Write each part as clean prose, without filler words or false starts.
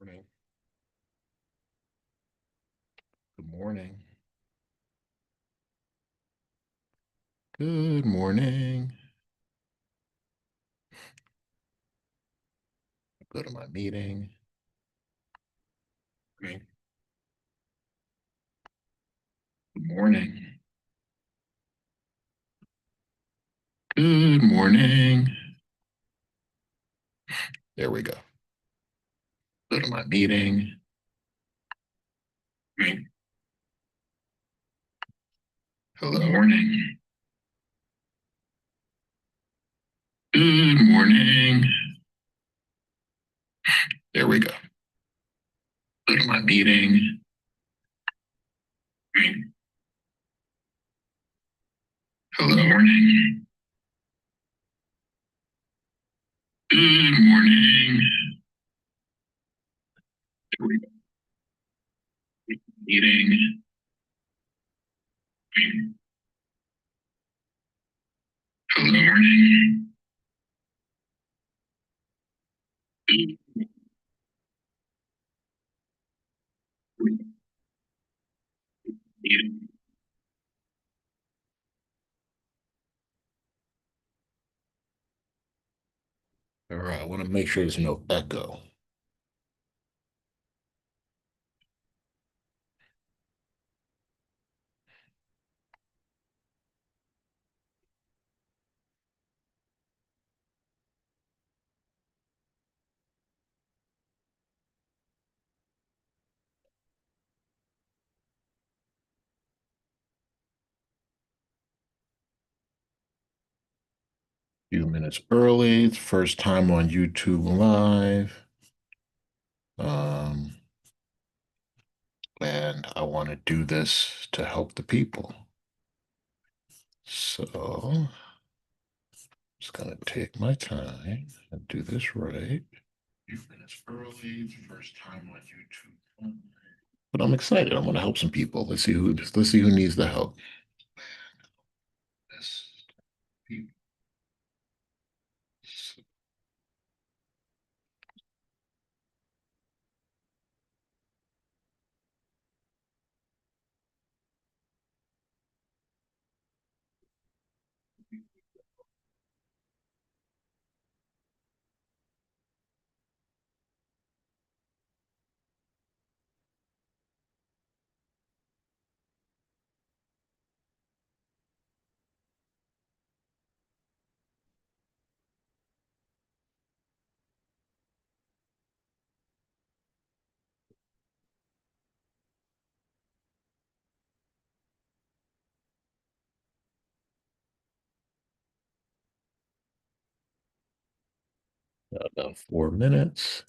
Morning. Good morning. Good morning. Go to my meeting. Okay. Good morning. Good morning. There we go. Go to my meeting. Okay. Hello. Good morning. Good morning. There we go. Go to my meeting. Okay. Hello. Good morning. Good morning. There we go. Meeting. Okay. Hello. Good morning. Meeting. All right. I want to make sure there's no echo. Few minutes early. It's first time on YouTube Live. Um, and I want to do this to help the people. So I'm just gonna take my time and do this right. Few minutes early. It's first time on YouTube. But I'm excited. I want to help some people. Let's see who needs the help. This people. About 4 minutes.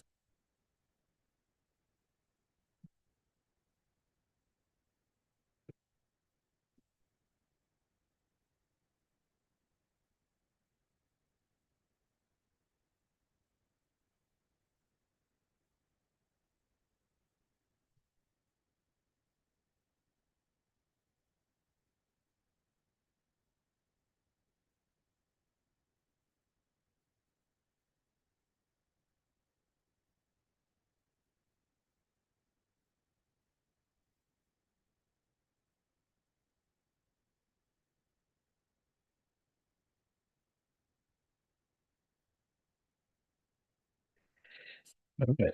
Okay.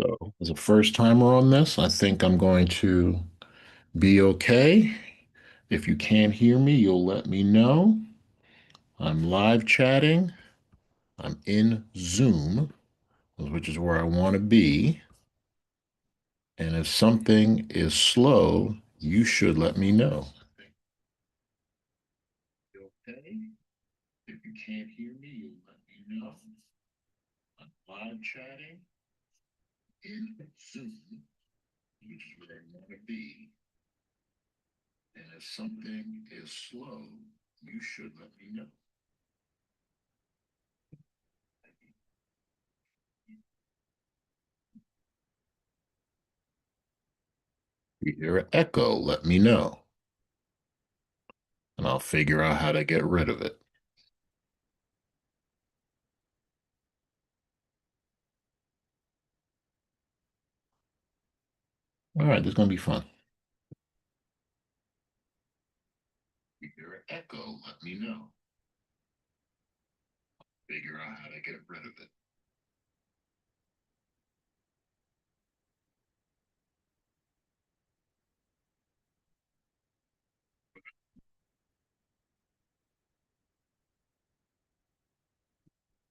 So as a first timer on this, I think I'm going to be okay. If you can't hear me, you'll let me know. I'm live chatting. I'm in Zoom, which is where I want to be. And if something is slow, you should let me know. Okay. If you can't hear me, you'll let me know. I'm live chatting in Zoom, which is where I want to be. And if something is slow, you should let me know. If you hear an echo, let me know, and I'll figure out how to get rid of it. All right, this is going to be fun. If you hear an echo, let me know. Figure out how to get rid of it.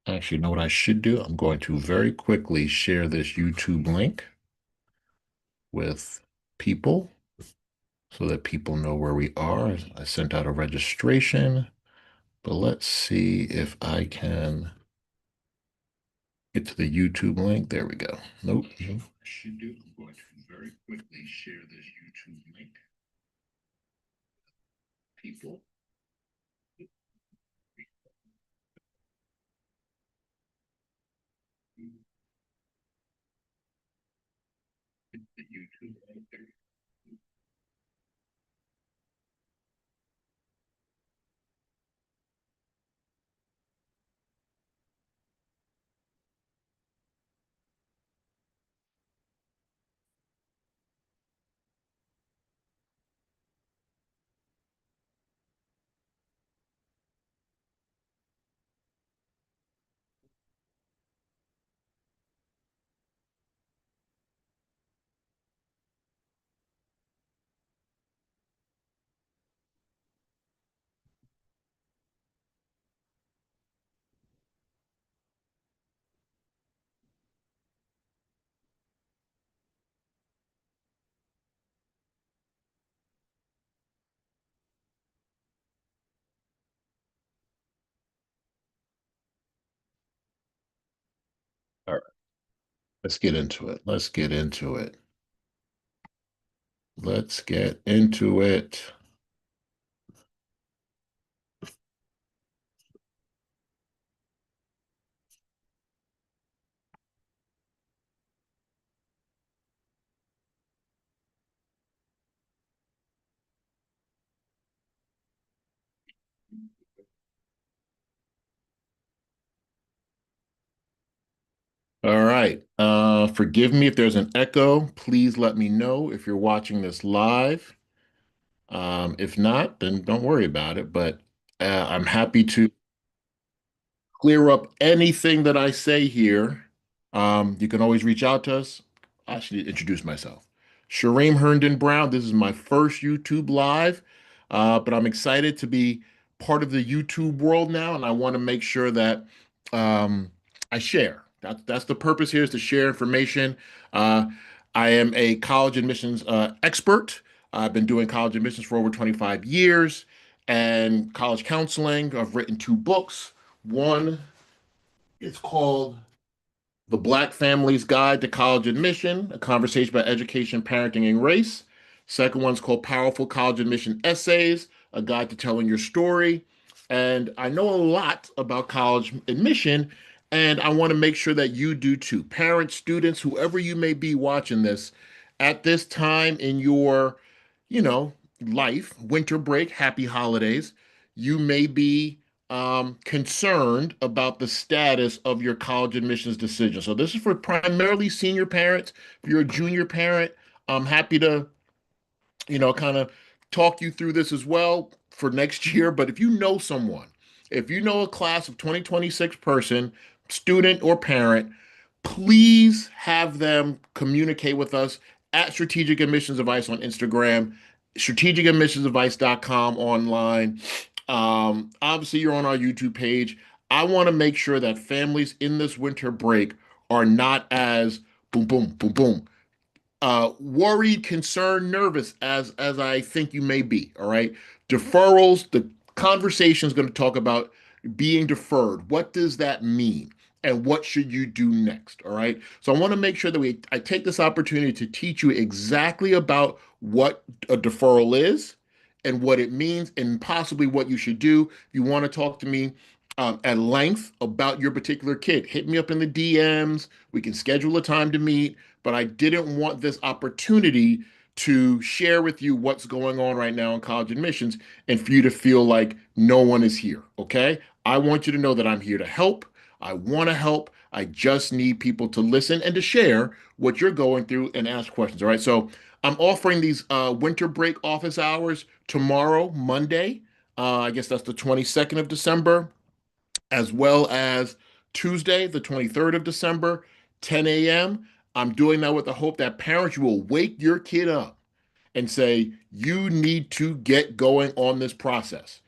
Actually, you know what I should do? I'm going to very quickly share this YouTube link with people so that people know where we are. I sent out a registration, but let's see if I can get to the YouTube link. There we go. Nope. Nope. I should do. I'm going to very quickly share this YouTube link. People. The YouTube link. There. All right. Let's get into it. Let's get into it. Let's get into it. All right. Forgive me if there's an echo. Please let me know if you're watching this live. If not, then don't worry about it. But I'm happy to clear up anything that I say here. You can always reach out to us. I should introduce myself. Shereem Herndon-Brown. This is my first YouTube live, but I'm excited to be part of the YouTube world now, and I want to make sure that I share. That's the purpose here is to share information. Uh, I am a college admissions expert. I've been doing college admissions for over 25 years and college counseling. I've written two books. One is called The Black Family's Guide to College Admission, a conversation about education, parenting, and race. Second one's called Powerful College Admission Essays, a guide to telling your story. And I know a lot about college admission, and I want to make sure that you do too. Parents, students, whoever you may be watching this, at this time in your, you know, life, winter break, happy holidays, you may be concerned about the status of your college admissions decision. So this is for primarily senior parents. If you're a junior parent, I'm happy to kind of talk you through this as well for next year. But if you know someone, if you know a class of 2026 person, student or parent, please have them communicate with us at Strategic Admissions Advice on Instagram, strategicadmissionsadvice.com online. Obviously, you're on our YouTube page. I want to make sure that families in this winter break are not as boom, boom, boom, boom worried, concerned, nervous as I think you may be. All right. Deferrals, the conversation is going to talk about being deferred. What does that mean? And what should you do next? All right. So I want to make sure that I take this opportunity to teach you exactly about what a deferral is and what it means and possibly what you should do. If you want to talk to me at length about your particular kid, hit me up in the DMs. We can schedule a time to meet, but I didn't want this opportunity to share with you what's going on right now in college admissions and for you to feel like no one is here. Okay. I want you to know that I'm here to help. I want to help. I just need people to listen and to share what you're going through and ask questions. All right. So I'm offering these winter break office hours tomorrow, Monday. I guess that's the 22nd of December, as well as Tuesday, the 23rd of December, 10 a.m. I'm doing that with the hope that parents, you will wake your kid up and say, you need to get going on this process.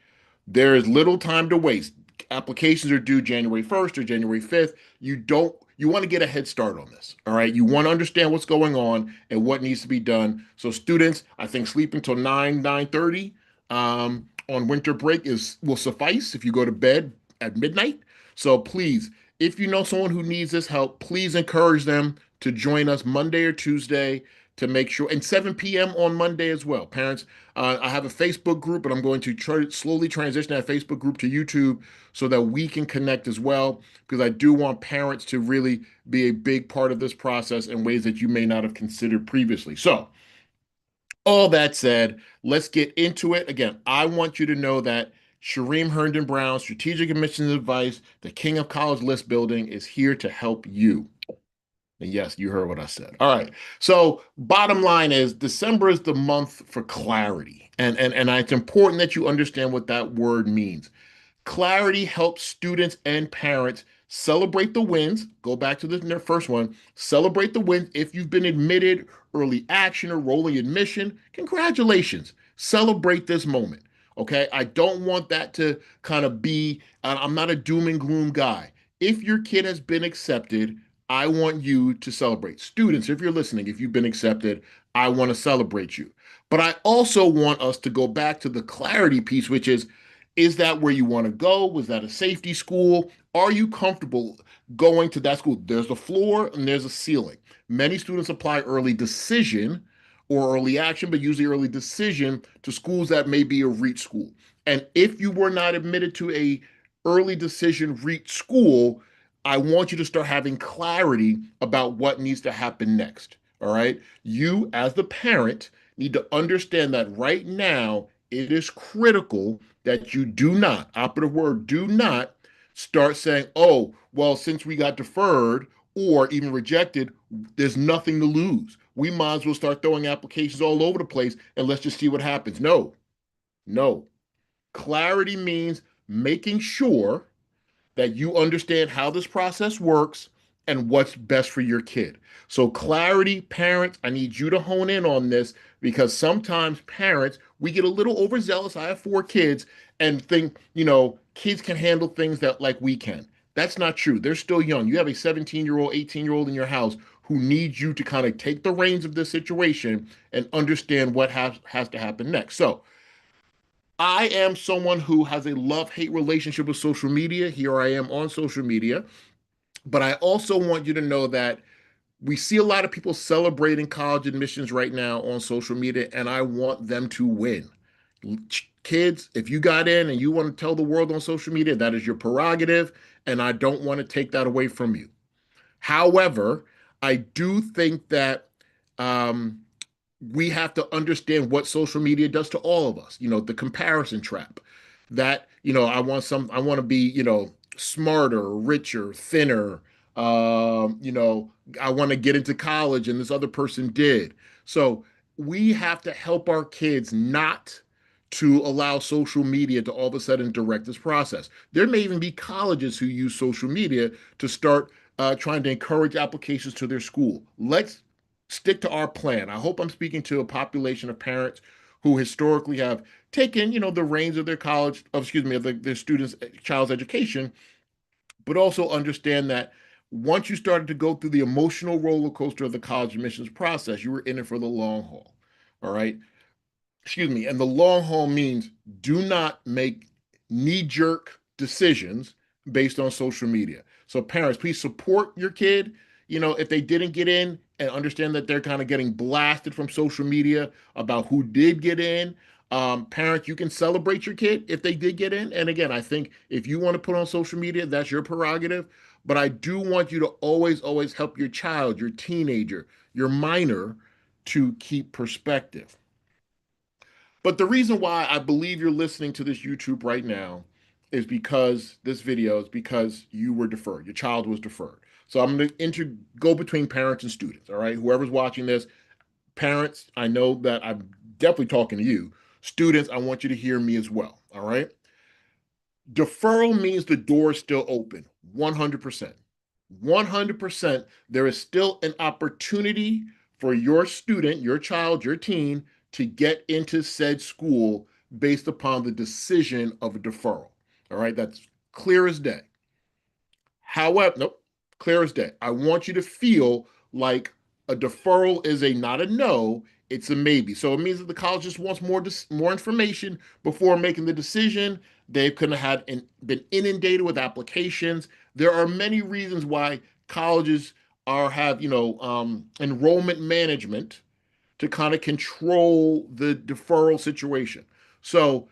There is little time to waste. Applications are due January 1st or January 5th. You want to get a head start on this. All right. You want to understand what's going on and what needs to be done. So students, I think sleeping till 9:30 on winter break is will suffice if you go to bed at midnight. So please, if you know someone who needs this help, please encourage them to join us Monday or Tuesday to make sure, and 7 p.m. on Monday as well. Parents, I have a Facebook group, but I'm going to slowly transition that Facebook group to YouTube so that we can connect as well, because I do want parents to really be a big part of this process in ways that you may not have considered previously. So, all that said, let's get into it. Again, I want you to know that Shereem Herndon-Brown, Strategic Admissions Advice, the king of college list building, is here to help you. And yes, you heard what I said. All right. So bottom line is December is the month for clarity. And it's important that you understand what that word means. Clarity helps students and parents celebrate the wins. Go back to the first one. Celebrate the wins. If you've been admitted, early action, or rolling admission, congratulations. Celebrate this moment. Okay. I don't want that to kind of be, I'm not a doom and gloom guy. If your kid has been accepted, I want you to celebrate. Students, if you're listening, if you've been accepted, I want to celebrate you. But I also want us to go back to the clarity piece, which is that where you want to go? Was that a safety school? Are you comfortable going to that school? There's a floor and there's a ceiling. Many students apply early decision or early action, but usually early decision to schools that may be a reach school. And if you were not admitted to a early decision reach school, I want you to start having clarity about what needs to happen next. All right. You, as the parent, need to understand that right now it is critical that you do not, operative word, do not start saying, oh, well, since we got deferred or even rejected, there's nothing to lose. We might as well start throwing applications all over the place and let's just see what happens. No, no. Clarity means making sure that you understand how this process works and what's best for your kid. So, clarity, parents, I need you to hone in on this because sometimes parents, we get a little overzealous. I have 4 kids and think, kids can handle things that like we can. That's not true. They're still young. You have a 17-year-old, 18-year-old in your house who needs you to kind of take the reins of this situation and understand what has to happen next. So, I am someone who has a love-hate relationship with social media. Here I am on social media. But I also want you to know that we see a lot of people celebrating college admissions right now on social media, and I want them to win. Kids, if you got in and you want to tell the world on social media, that is your prerogative, and I don't want to take that away from you. However, I do think that um, we have to understand what social media does to all of us. The comparison trap. That, I want to be, smarter, richer, thinner. I want to get into college and this other person did. So we have to help our kids not to allow social media to all of a sudden direct this process. There may even be colleges who use social media to start trying to encourage applications to their school. Let's stick to our plan. I hope I'm speaking to a population of parents who historically have taken, the reins of their college, excuse me, of their students' child's education, but also understand that once you started to go through the emotional roller coaster of the college admissions process, you were in it for the long haul. All right. Excuse me. And the long haul means do not make knee jerk decisions based on social media. So, parents, please support your kid. If they didn't get in and understand that they're kind of getting blasted from social media about who did get in. Parents, you can celebrate your kid if they did get in. And again, I think if you want to put on social media, that's your prerogative. But I do want you to always, always help your child, your teenager, your minor to keep perspective. But the reason why I believe you're listening to this YouTube right now is because this video is because you were deferred. Your child was deferred. So I'm going to go between parents and students. All right. Whoever's watching this, Parents, I know that I'm definitely talking to you. Students, I want you to hear me as well. All right. Deferral means the door is still open, 100%. 100%. There is still an opportunity for your student, your child, your teen to get into said school based upon the decision of a deferral. All right. That's clear as day. However, nope, clear as day. I want you to feel like a deferral is a not a no, it's a maybe. So it means that the college just wants more information before making the decision. They could have been inundated with applications. There are many reasons why colleges are have enrollment management to kind of control the deferral situation. So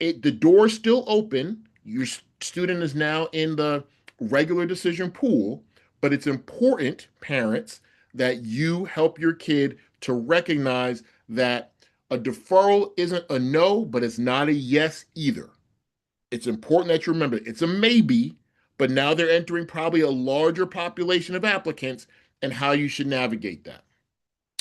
the door's still open. Your student is now in the regular decision pool, but it's important, parents, that you help your kid to recognize that a deferral isn't a no, but it's not a yes either. It's important that you remember it's a maybe, but now they're entering probably a larger population of applicants and how you should navigate that.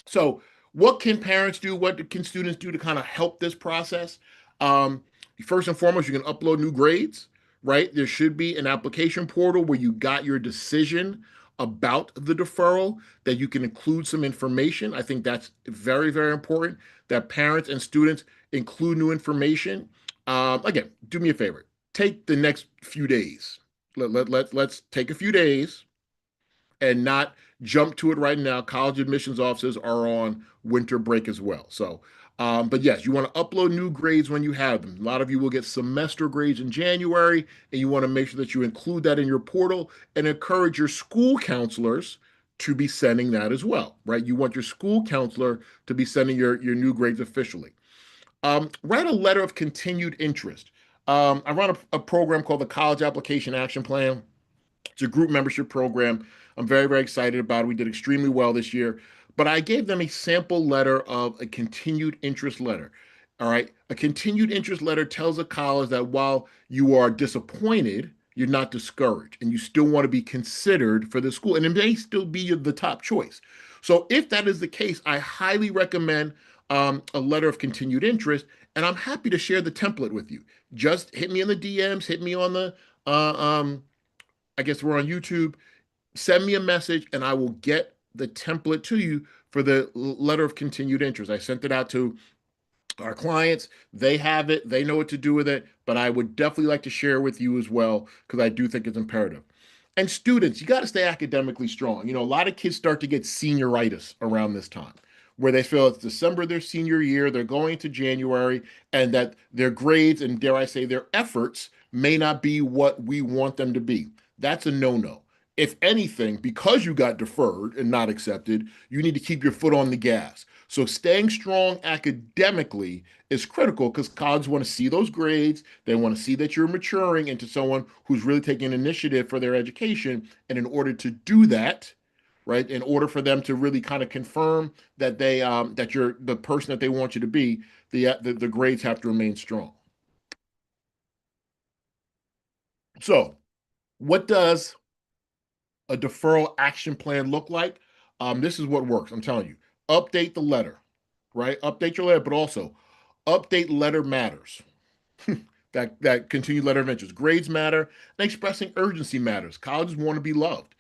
So, what can parents do? What can students do to kind of help this process? Um, First and foremost, you can upload new grades, right? There should be an application portal where you got your decision about the deferral that you can include some information. I think that's very, very important that parents and students include new information. Again, do me a favor. Take the next few days. Let's take a few days and not jump to it right now. College admissions offices are on winter break as well. So, but yes, you want to upload new grades when you have them. A lot of you will get semester grades in January, and you want to make sure that you include that in your portal and encourage your school counselors to be sending that as well, right? You want your school counselor to be sending your new grades officially. Write a letter of continued interest. I run a program called the College Application Action Plan. It's a group membership program. I'm very, very excited about it. We did extremely well this year. But I gave them a sample letter of a continued interest letter. All right. A continued interest letter tells a college that while you are disappointed, you're not discouraged and you still want to be considered for the school. And it may still be the top choice. So if that is the case, I highly recommend a letter of continued interest. And I'm happy to share the template with you. Just hit me in the DMs, hit me on the I guess we're on YouTube. Send me a message and I will get the template to you for the letter of continued interest. I sent it out to our clients. They have it, they know what to do with it, but I would definitely like to share with you as well because I do think it's imperative. And students, you got to stay academically strong. A lot of kids start to get senioritis around this time, where they feel it's December their senior year, they're going to January, and that their grades and dare I say their efforts may not be what we want them to be. That's a no-no. If anything, because you got deferred and not accepted, you need to keep your foot on the gas. So staying strong academically is critical because colleges want to see those grades. They want to see that you're maturing into someone who's really taking initiative for their education. And in order to do that, right, in order for them to really kind of confirm that that you're the person that they want you to be, the grades have to remain strong. So, what does a deferral action plan look like? This is what works. I'm telling you. Update the letter, right? Update your letter, but also update letter matters. That continued letter of interest. Grades matter, and expressing urgency matters. Colleges want to be loved.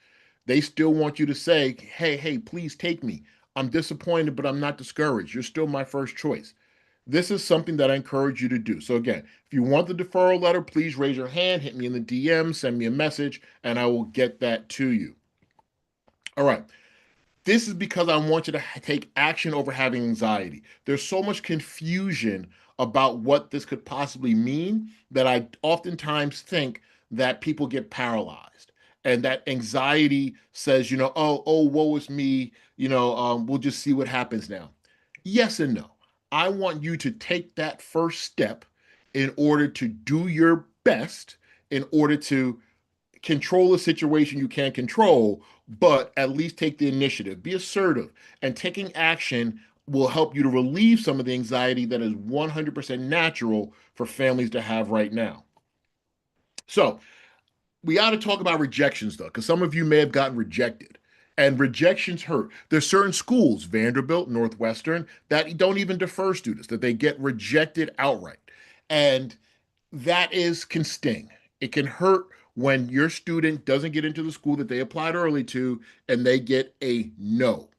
They still want you to say, hey, hey, please take me. I'm disappointed, but I'm not discouraged. You're still my first choice. This is something that I encourage you to do. So again, if you want the deferral letter, please raise your hand, hit me in the DM, send me a message, and I will get that to you. All right. This is because I want you to take action over having anxiety. There's so much confusion about what this could possibly mean that I oftentimes think that people get paralyzed and that anxiety says, woe is me, we'll just see what happens now. Yes and no. I want you to take that first step in order to do your best in order to control a situation you can't control, but at least take the initiative. Be assertive, and taking action will help you to relieve some of the anxiety that is 100% natural for families to have right now. So, we ought to talk about rejections though, because some of you may have gotten rejected. And rejections hurt. There's certain schools, Vanderbilt, Northwestern, that don't even defer students, that they get rejected outright. And that is can sting. It can hurt when your student doesn't get into the school that they applied early to and they get a no.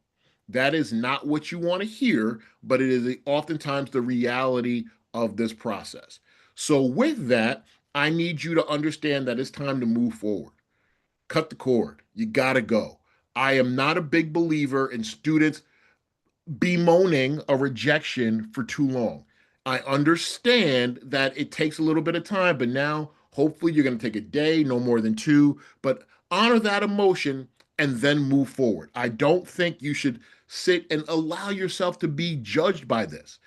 That is not what you want to hear, but it is oftentimes the reality of this process. So, with that, I need you to understand that it's time to move forward. Cut the cord. You got to go. I am not a big believer in students bemoaning a rejection for too long. I understand that it takes a little bit of time, but now hopefully you're going to take a day, no more than two, but honor that emotion and then move forward. I don't think you should sit and allow yourself to be judged by this.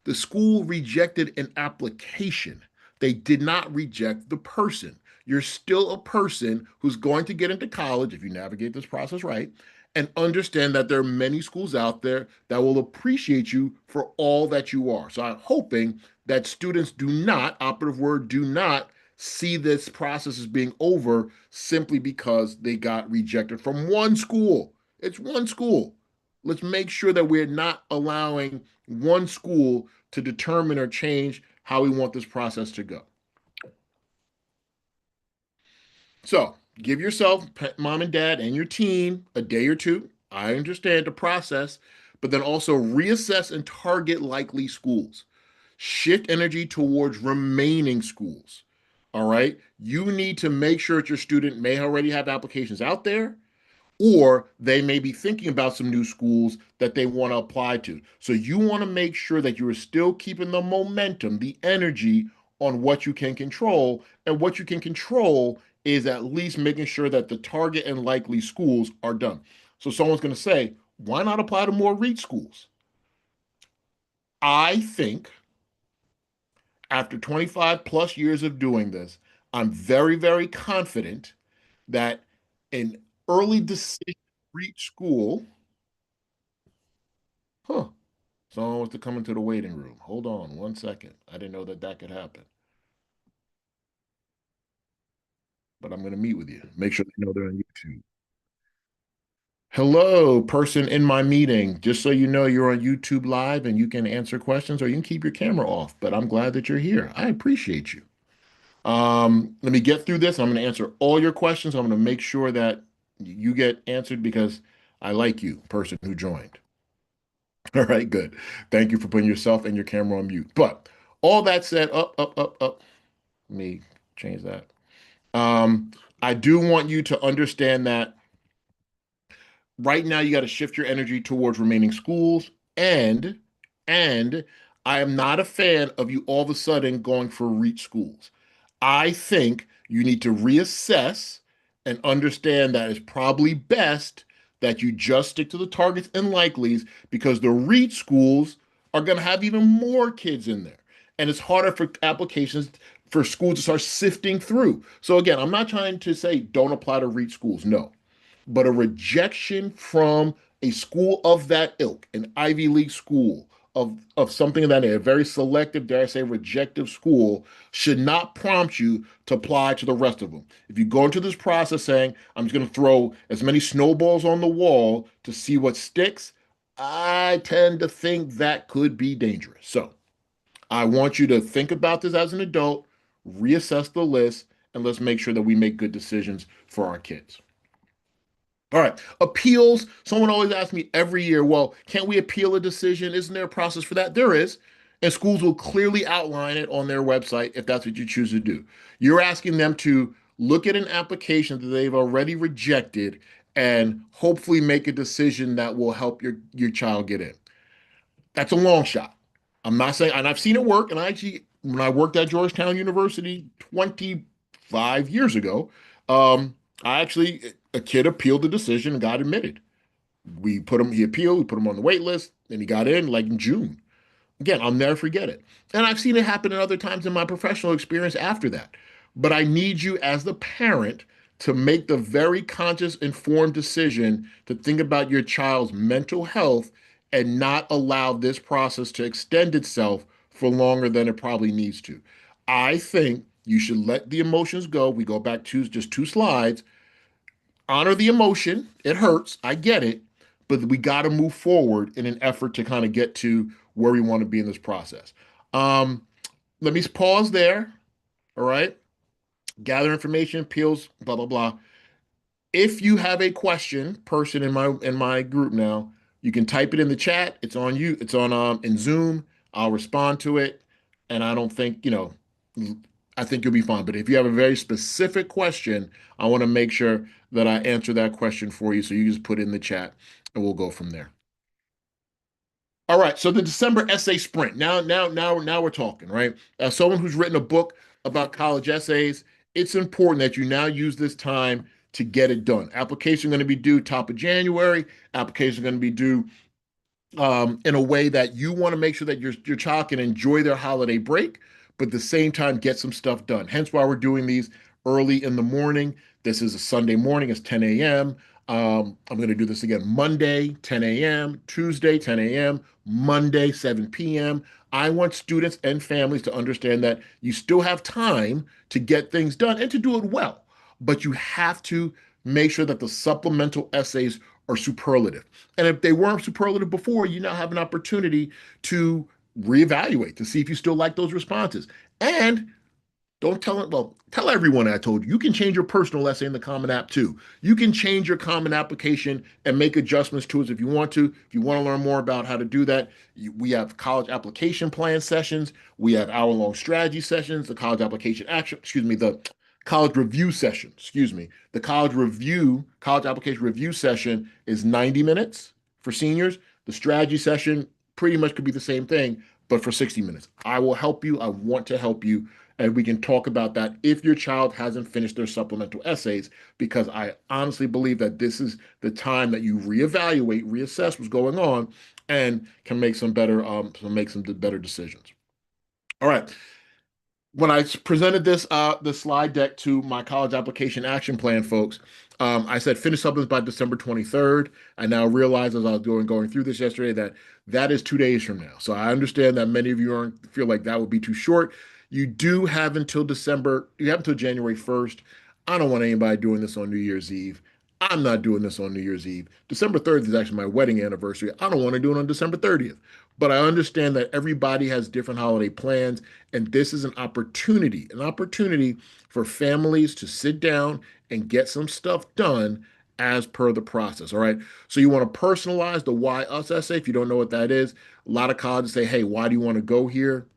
The school rejected an application. They did not reject the person. You're still a person who's going to get into college if you navigate this process right and understand that there are many schools out there that will appreciate you for all that you are. So I'm hoping that students do not, operative word, do not see this process as being over simply because they got rejected from one school. It's one school. Let's make sure that we're not allowing one school to determine or change how we want this process to go. So give yourself, mom and dad, and your team a day or two. I understand the process, but then also reassess and target likely schools. Shift energy towards remaining schools. All right. You need to make sure that your student may already have applications out there or they may be thinking about some new schools that they want to apply to. So you want to make sure that you are still keeping the momentum, the energy on what you can control. And what you can control is at least making sure that the target and likely schools are done. So someone's going to say, why not apply to more REACH schools? I think after 25 plus years of doing this, I'm very, very confident that an early decision REACH school, huh? Someone wants to come into the waiting room. Hold on one second. I didn't know that that could happen, but I'm going to meet with you. Make sure they know they're on YouTube. Hello, person in my meeting. Just so you know, you're on YouTube Live and you can answer questions or you can keep your camera off, but I'm glad that you're here. I appreciate you. Let me get through this. I'm going to answer all your questions. I'm going to make sure that you get answered because I like you, person who joined. All right, good. Thank you for putting yourself and your camera on mute. But all that said, up. Let me change that. Um, I do want you to understand that right now you got to shift your energy towards remaining schools and I am not a fan of you all of a sudden going for reach schools. I think you need to reassess and understand that it's probably best that you just stick to the targets and likelies because the reach schools are going to have even more kids in there. And it's harder for applications for schools to start sifting through. So again, I'm not trying to say don't apply to reach schools. No, but a rejection from a school of that ilk, an Ivy League school of something of that a very selective, dare I say, rejective school, should not prompt you to apply to the rest of them. If you go into this process saying, I'm just going to throw as many snowballs on the wall to see what sticks, I tend to think that could be dangerous. So I want you to think about this as an adult, reassess the list, and let's make sure that we make good decisions for our kids. All right. Appeals. Someone always asks me every year, well, can't we appeal a decision? Isn't there a process for that? There is. And schools will clearly outline it on their website if that's what you choose to do. You're asking them to look at an application that they've already rejected and hopefully make a decision that will help your child get in. That's a long shot. I'm not saying, and I've seen it work. And I actually, when I worked at Georgetown University 25 years ago, I actually, a kid appealed the decision and got admitted. He appealed, we put him on the wait list, and he got in like in June. Again, I'll never forget it. And I've seen it happen at other times in my professional experience after that. But I need you as the parent to make the very conscious, informed decision to think about your child's mental health and not allow this process to extend itself for longer than it probably needs to. I think you should let the emotions go. We go back to just two slides. Honor the emotion. It hurts. I get it. But we got to move forward in an effort to kind of get to where we want to be in this process. Um, Let me pause there. All right. Gather information, appeals, blah, blah, blah. If you have a question, person in my group now, you can type it in the chat. It's on you. It's on in Zoom. I'll respond to it, and I don't think I think you'll be fine. But if you have a very specific question, I want to make sure that I answer that question for you. So you just put it in the chat, and we'll go from there. All right, so the December essay sprint. Now we're talking, right? As someone who's written a book about college essays, it's important that you now use this time to get it done. Application going to be due top of January. Application going to be due in a way that you want to make sure that your child can enjoy their holiday break, but at the same time get some stuff done. Hence why we're doing these early in the morning. This is a Sunday morning. It's 10 a.m. I'm going to do this again Monday, 10 a.m., Tuesday, 10 a.m., Monday, 7 p.m. I want students and families to understand that you still have time to get things done and to do it well, but you have to make sure that the supplemental essays are superlative. And if they weren't superlative before, you now have an opportunity to reevaluate to see if you still like those responses. And don't tell it, well, tell everyone I told you. You can change your personal essay in the Common App too. You can change your Common Application and make adjustments to it if you want to. If you want to learn more about how to do that, we have college application plan sessions. We have hour-long strategy sessions, the college application action, the college review session, The college application review session is 90 minutes for seniors. The strategy session pretty much could be the same thing, but for 60 minutes. I will help you. I want to help you, and we can talk about that if your child hasn't finished their supplemental essays, because I honestly believe that this is the time that you reevaluate, reassess what's going on, and can make some better decisions. All right. When I presented the slide deck to my college application action plan folks, I said finish supplements by December 23rd. I now realize as I was going through this yesterday that that is 2 days from now. So I understand that many of you aren't feel like that would be too short. You have until January 1st. I don't want anybody doing this on New Year's Eve. I'm not doing this on New Year's Eve. December 30th is actually my wedding anniversary. I don't want to do it on December 30th. But I understand that everybody has different holiday plans, and this is an opportunity for families to sit down and get some stuff done as per the process. All right. So you want to personalize the why us essay. If you don't know what that is, a lot of colleges say, hey, why do you want to go here?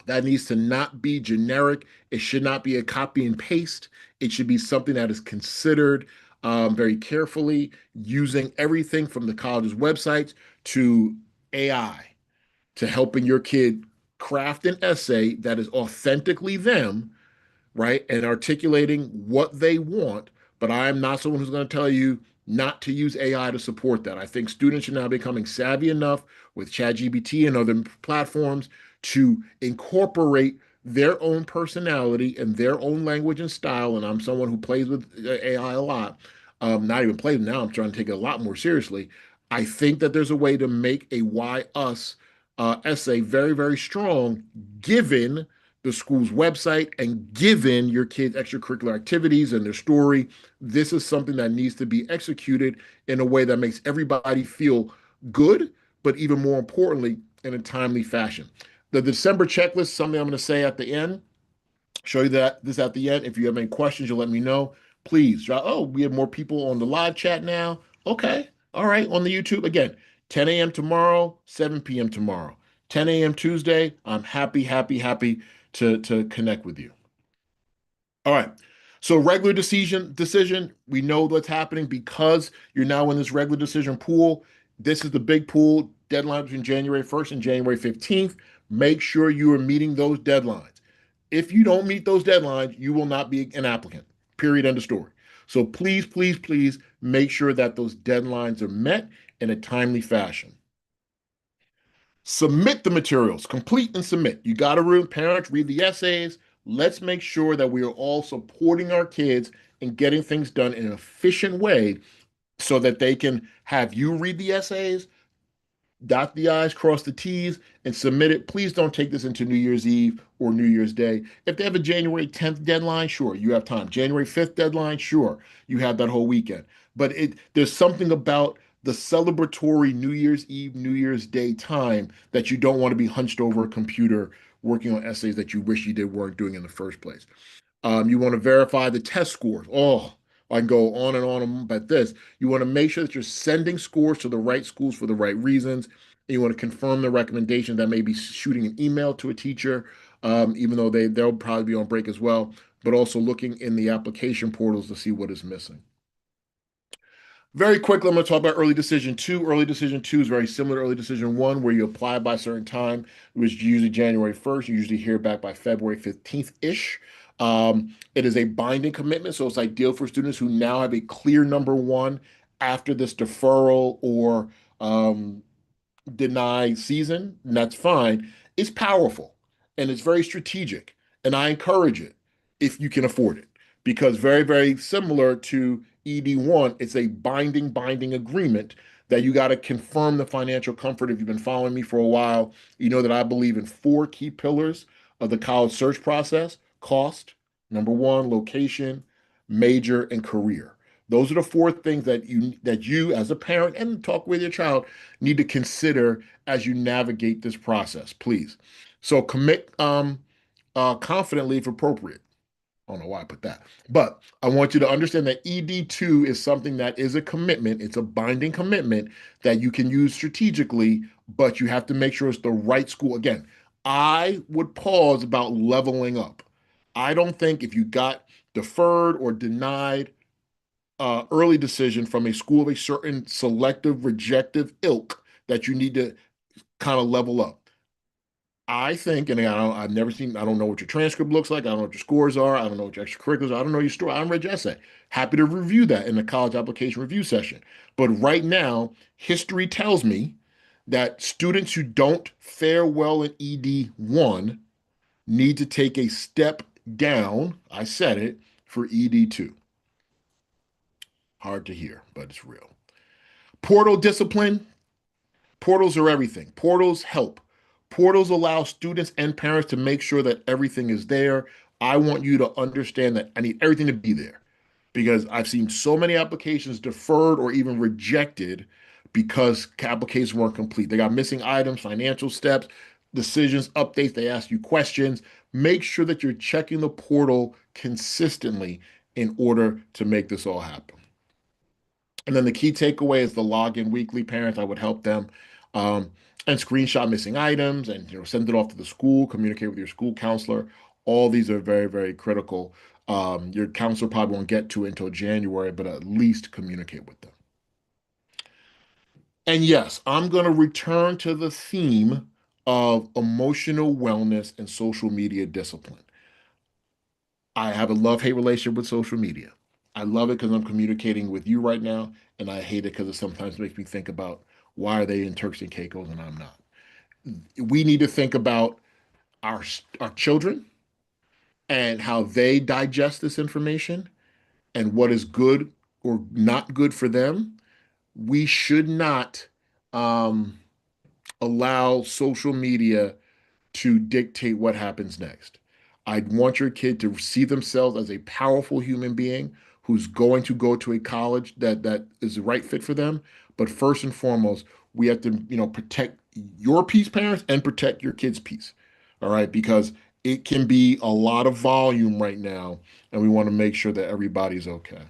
That needs to not be generic. It should not be a copy and paste. It should be something that is considered very carefully, using everything from the college's websites to AI to helping your kid craft an essay that is authentically them, right? And articulating what they want. But I'm not someone who's going to tell you not to use AI to support that. I think students are now becoming savvy enough with ChatGPT and other platforms to incorporate their own personality and their own language and style. And I'm someone who plays with AI a lot. Not even plays now, I'm trying to take it a lot more seriously. I think that there's a way to make a why us essay very, very strong, given the school's website and given your kids extracurricular activities and their story. This is something that needs to be executed in a way that makes everybody feel good, but even more importantly, in a timely fashion. The December checklist, something I'm going to say at the end, show you that this at the end. If you have any questions, you'll let me know. Please. Oh, we have more people on the live chat now. Okay. All right. On the YouTube. Again, 10 a.m. tomorrow, 7 p.m. tomorrow. 10 a.m. Tuesday. I'm happy to connect with you. All right. So regular decision, we know what's happening because you're now in this regular decision pool. This is the big pool, deadline between January 1st and January 15th. Make sure you are meeting those deadlines. If you don't meet those deadlines, you will not be an applicant. Period. End of story. So please make sure that those deadlines are met in a timely fashion. Submit the materials, complete and submit. You got to read, parents, read the essays. Let's make sure that we are all supporting our kids and getting things done in an efficient way so that they can have you read the essays, dot the I's, cross the T's, and submit it. Please don't take this into New Year's Eve or New Year's Day. If they have a January 10th deadline, sure, you have time. January 5th deadline, sure, you have that whole weekend. But there's something about the celebratory New Year's Eve, New Year's Day time that you don't want to be hunched over a computer working on essays that you wish you did weren't doing in the first place. You want to verify the test scores. Oh, I can go on and on about this. You want to make sure that you're sending scores to the right schools for the right reasons. And you want to confirm the recommendation that may be shooting an email to a teacher, even though they'll probably be on break as well, but also looking in the application portals to see what is missing. Very quickly, I'm going to talk about early decision two. Early decision two is very similar to early decision one, where you apply by a certain time, which is usually January 1st. You usually hear back by February 15th-ish. It is a binding commitment, so it's ideal for students who now have a clear number one after this deferral or deny season, and that's fine. It's powerful and it's very strategic. And I encourage it if you can afford it. Because very, very similar to ED1, it's a binding agreement that you got to confirm the financial comfort. If you've been following me for a while, you know that I believe in four key pillars of the college search process: cost, number one, location, major, and career. Those are the four things that you as a parent and talk with your child need to consider as you navigate this process, please. So commit confidently if appropriate. I don't know why I put that, but I want you to understand that ED2 is something that is a commitment. It's a binding commitment that you can use strategically, but you have to make sure it's the right school. Again, I would pause about leveling up. I don't think if you got deferred or denied early decision from a school of a certain selective, rejective ilk that you need to kind of level up. I think, and I've never seen, I don't know what your transcript looks like. I don't know what your scores are. I don't know what your extracurriculars are. I don't know your story. I haven't read your essay. Happy to review that in the college application review session. But right now, history tells me that students who don't fare well in ED1 need to take a step down, I said it, for ED2. Hard to hear, but it's real. Portal discipline. Portals are everything. Portals help. Portals allow students and parents to make sure that everything is there. I want you to understand that I need everything to be there because I've seen so many applications deferred or even rejected because applications weren't complete. They got missing items, financial steps, decisions, updates. They ask you questions. Make sure that you're checking the portal consistently in order to make this all happen. And then the key takeaway is the login weekly. Parents, I would help them and screenshot missing items and send it off to the school, communicate with your school counselor. All these are very, very critical. Your counselor probably won't get to it until January, but at least communicate with them. And yes, I'm going to return to the theme of emotional wellness and social media discipline. I have a love-hate relationship with social media. I love it because I'm communicating with you right now, and I hate it because it sometimes makes me think about why are they in Turks and Caicos and I'm not. We need to think about our our children and how they digest this information and what is good or not good for them. We should not um, allow social media to dictate what happens next. I want your kid to see themselves as a powerful human being who's going to go to a college that is the right fit for them. But first and foremost, we have to, protect your peace, parents, and protect your kids' peace. All right, because it can be a lot of volume right now, and we want to make sure that everybody's okay.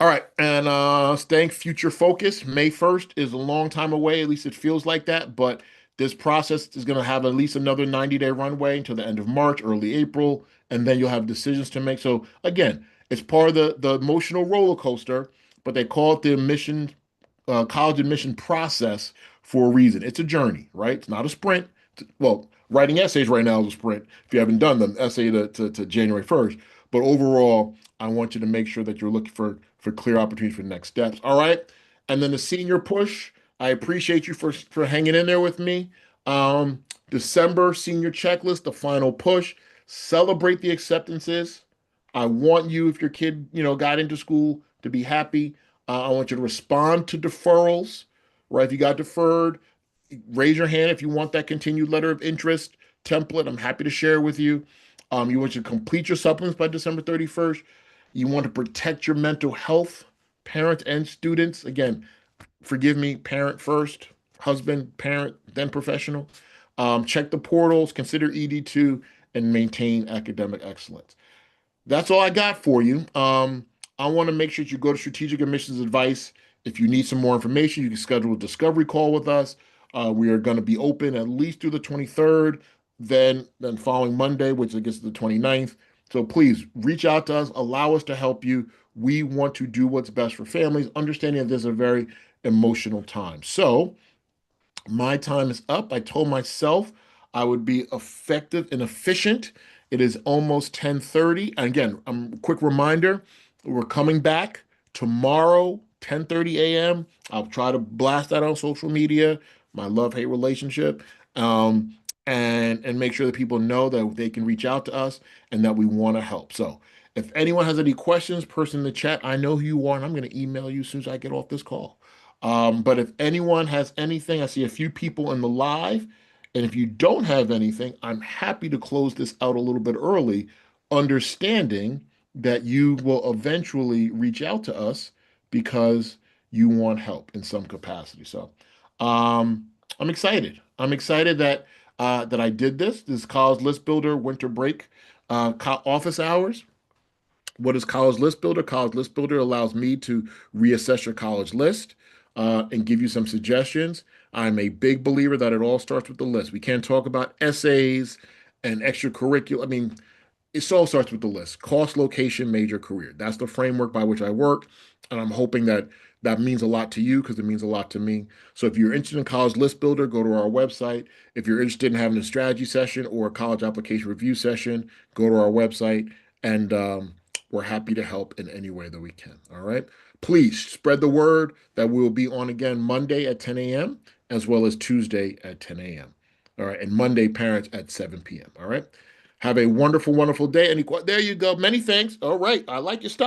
All right, and staying future focused. May 1st is a long time away, at least it feels like that, but this process is going to have at least another 90-day runway until the end of March, early April, and then you'll have decisions to make. So again, it's part of the emotional roller coaster, but they call it the college admission process for a reason. It's a journey, right? It's not a sprint. Well, writing essays right now is a sprint if you haven't done them, essay to January 1st. But overall, I want you to make sure that you're looking for clear opportunities for the next steps. All right. And then the senior push, I appreciate you for hanging in there with me. December senior checklist, the final push. Celebrate the acceptances. I want you, if your kid, got into school, to be happy. I want you to respond to deferrals. right? If you got deferred, raise your hand if you want that continued letter of interest template. I'm happy to share with you. You want to complete your supplements by December 31st. You want to protect your mental health, parents and students. Again, forgive me, parent first, husband, parent, then professional. Check the portals, consider ED2, and maintain academic excellence. That's all I got for you. I want to make sure that you go to Strategic Admissions Advice. If you need some more information, you can schedule a discovery call with us. We are going to be open at least through the 23rd, then following Monday, which I guess is the 29th. So please reach out to us, allow us to help you. We want to do what's best for families, understanding that this is a very emotional time. So, my time is up. I told myself I would be effective and efficient. It is almost 10:30. And again, quick reminder, we're coming back tomorrow, 10:30 a.m. I'll try to blast that on social media, my love-hate relationship, um, and make sure that people know that they can reach out to us and that we want to help. So if anyone has any questions, person in the chat, I know who you are, and I'm going to email you as soon as I get off this call. But if anyone has anything, I see a few people in the live. And if you don't have anything, I'm happy to close this out a little bit early, understanding that you will eventually reach out to us because you want help in some capacity. So I'm excited. I'm excited that I did this. This College List Builder winter break office hours. What is College List Builder? College List Builder allows me to reassess your college list and give you some suggestions. I'm a big believer that it all starts with the list. We can't talk about essays and extracurricular. I mean, it all starts with the list: cost, location, major, career. That's the framework by which I work. And I'm hoping that that means a lot to you because it means a lot to me. So if you're interested in College List Builder, go to our website. If you're interested in having a strategy session or a college application review session, go to our website and we're happy to help in any way that we can. All right. Please spread the word that we will be on again Monday at 10 a.m. as well as Tuesday at 10 a.m. All right. And Monday, parents at 7 p.m. All right. Have a wonderful, wonderful day. There you go. Many thanks. All right. I like your stuff.